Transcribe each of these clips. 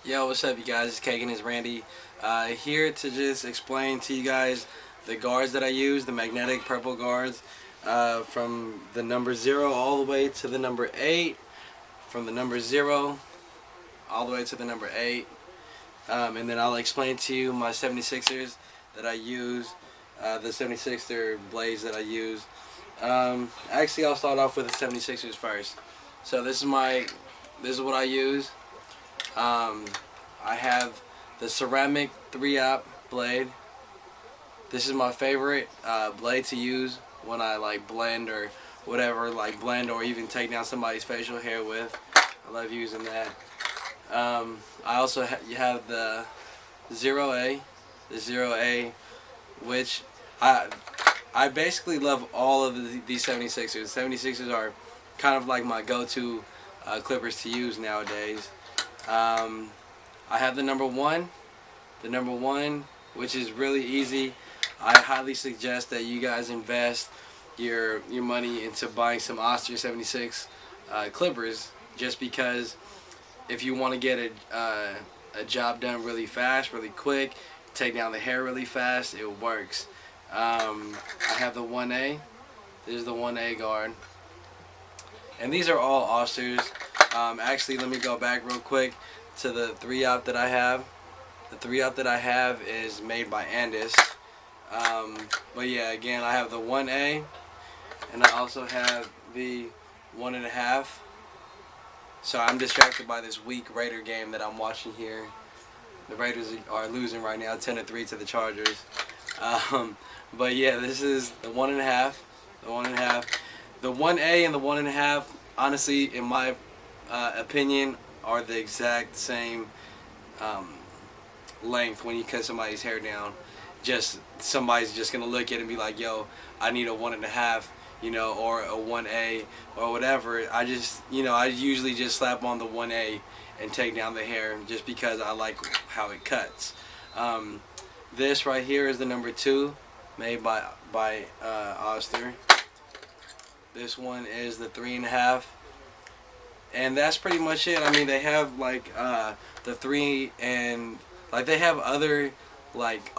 Yo, what's up, you guys? It's Kagan, it's Randy. Here to just explain to you guys the guards that I use, the magnetic purple guards, from the number 0 all the way to the number 8, from the number 0 all the way to the number 8. And then I'll explain to you my 76ers that I use, the 76er blades that I use. Actually, I'll start off with the 76ers first. So this is what I use. I have the ceramic 3-aught blade. This is my favorite blade to use when I like blend or whatever, like blend or even take down somebody's facial hair with. I love using that. I also have the 0A, which I basically love all of these 76ers. 76ers are kind of like my go-to clippers to use nowadays. I have the number 1, which is really easy. I highly suggest that you guys invest your money into buying some Oster 76 clippers, just because if you want to get a job done really fast, really quick, take down the hair really fast, it works. I have the 1A. This is the 1A guard. And these are all Osters. Actually, let me go back real quick to the 3-aught that I have. The 3-aught that I have is made by Andis. But yeah, again, I have the 1A, and I also have the 1.5. So I'm distracted by this weak Raider game that I'm watching here. The Raiders are losing right now, 10-3 to the Chargers. But yeah, this is the 1.5. The 1.5. The 1A and the 1.5, honestly, in my opinion, are the exact same length when you cut somebody's hair down. Just somebody's just gonna look at it and be like, "Yo, I need a 1.5," or a 1A or whatever. I usually just slap on the 1A and take down the hair just because I like how it cuts. This right here is the number 2, made by Oster. This one is the 3.5. And that's pretty much it. I mean, they have like the 3, and like they have other like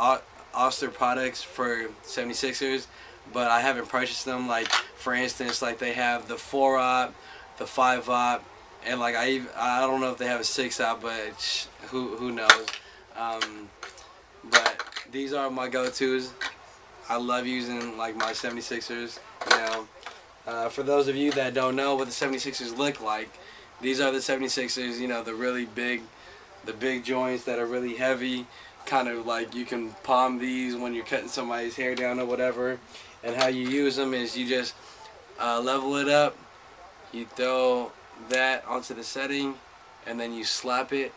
Oster products for 76ers, but I haven't purchased them. Like for instance, like they have the 4-aught, the 5-aught, and like I don't know if they have a 6-aught, but who knows. But these are my go-tos. I love using like my 76ers. For those of you that don't know what the 76ers look like, these are the 76ers, the really big, the big joints that are really heavy, kind of like you can palm these when you're cutting somebody's hair down or whatever. And how you use them is you just level it up, you throw that onto the setting, and then you slap it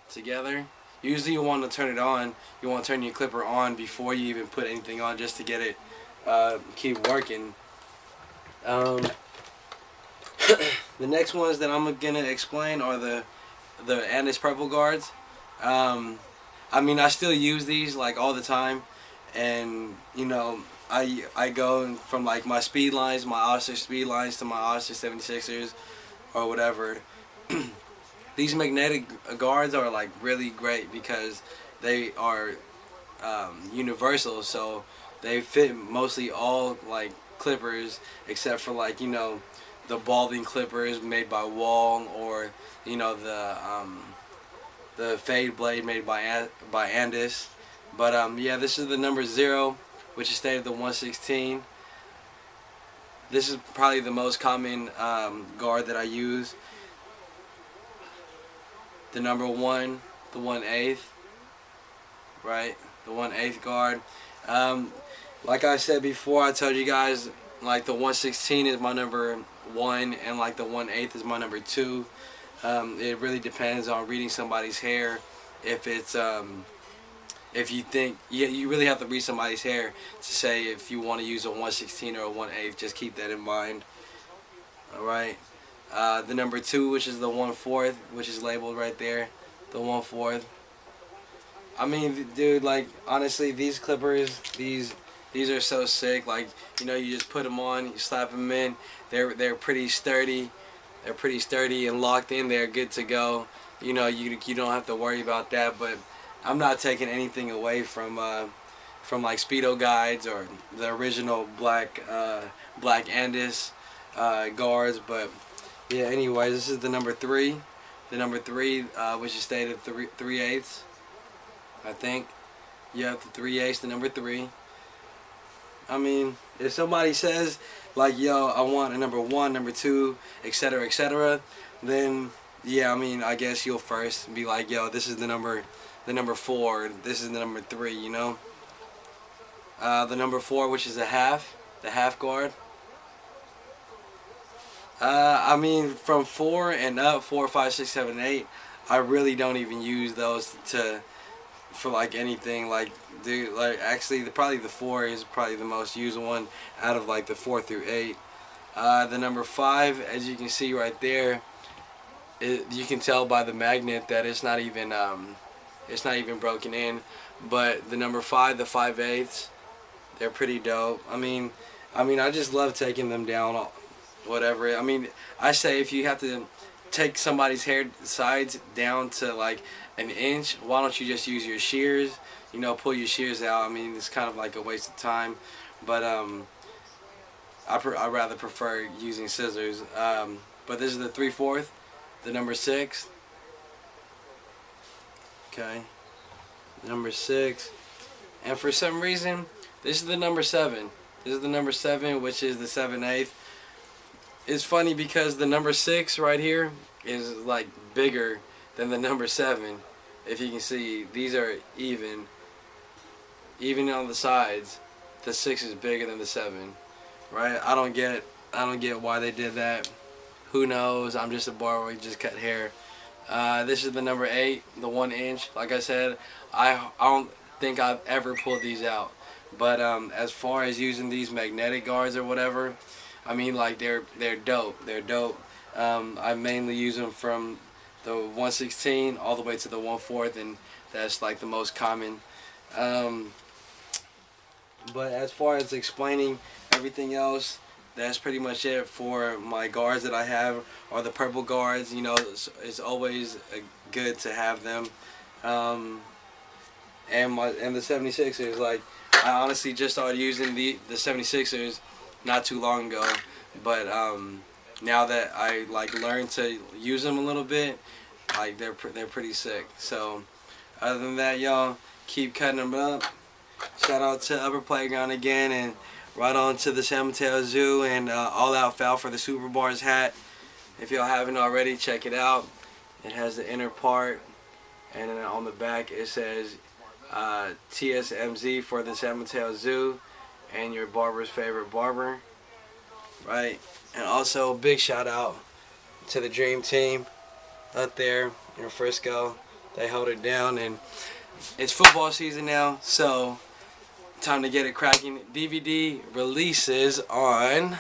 together. Usually you want to turn it on, you want to turn your clipper on before you even put anything on, just to get it keep working. The next ones that I'm gonna explain are the Andis purple guards. I mean, I still use these like all the time, and I go from like my speed lines, my Oster speed lines, to my Oster 76ers or whatever. These magnetic guards are like really great because they are universal, so they fit mostly all like clippers except for like the balding clippers made by Wall, or the fade blade made by Andis. But yeah, this is the number 0, which is stated the 116. This is probably the most common guard that I use. The number 1, the 1/8, right? The 1/8 guard. Like I said before, I told you guys like the 116 is my number 1, and like the 1/8 is my number 2. It really depends on reading somebody's hair. If it's if you think, you really have to read somebody's hair to say if you want to use a 116 or a 1/8. Just keep that in mind. All right. The number 2, which is the 1/4, which is labeled right there, the 1/4. I mean, dude, like honestly, these clippers, these are so sick. Like you just put them on, you slap them in. They're pretty sturdy. They're pretty sturdy and locked in. They're good to go. you know, you don't have to worry about that. But I'm not taking anything away from like Speedo guides or the original black Andis guards. But yeah, anyways, this is the number 3. The number 3, which is stated 3/8, I think. You have the 3/8, the number 3. I mean, if somebody says like, yo, I want a number 1, number 2, etc., etc., then yeah, I mean, I guess you'll first be like, yo, this is the number 4, this is the number 3, you know. The number 4, which is the half guard. I mean, from 4 and up, 4, 5, 6, 7, 8, I really don't even use those for like anything. Like, dude, like actually, probably the 4 is probably the most used one out of like the 4 through 8. The number 5, as you can see right there, you can tell by the magnet that it's not even broken in. But the number 5, the 5/8, they're pretty dope. I mean, I just love taking them down. Whatever. I mean, I say if you have to take somebody's hair sides down to like an inch, why don't you just use your shears? You know, pull your shears out. I mean, it's kind of like a waste of time. But I rather prefer using scissors. But this is the 3/4, the number 6. Okay, number 6. And for some reason, this is the number 7. This is the number 7, which is the 7/8. It's funny because the number 6 right here is like bigger than the number 7. If you can see, these are even on the sides. The 6 is bigger than the 7, right? I don't get why they did that. Who knows? I'm just a barber. We just cut hair. This is the number 8, the 1 inch. Like I said, I don't think I've ever pulled these out. But as far as using these magnetic guards or whatever, I mean, like they're dope. They're dope. I mainly use them from the 1/16 all the way to the 1/4, and that's like the most common. But as far as explaining everything else, that's pretty much it for my guards that I have, or the purple guards. You know, it's always good to have them. And the 76ers, like, I honestly just started using the 76ers not too long ago, but now that I like learned to use them a little bit, like they're pretty sick. So other than that, y'all, keep cutting them up. Shout out to Upper Playground again, and right on to the San Mateo Zoo and All Out Foul for the Super Bars hat. If y'all haven't already, check it out. It has the inner part, and then on the back it says TSMZ for the San Mateo Zoo and your barber's favorite barber, right? And also big shout out to the Dream Team up there in Frisco. They hold it down, and it's football season now, so time to get it cracking. DVD releases on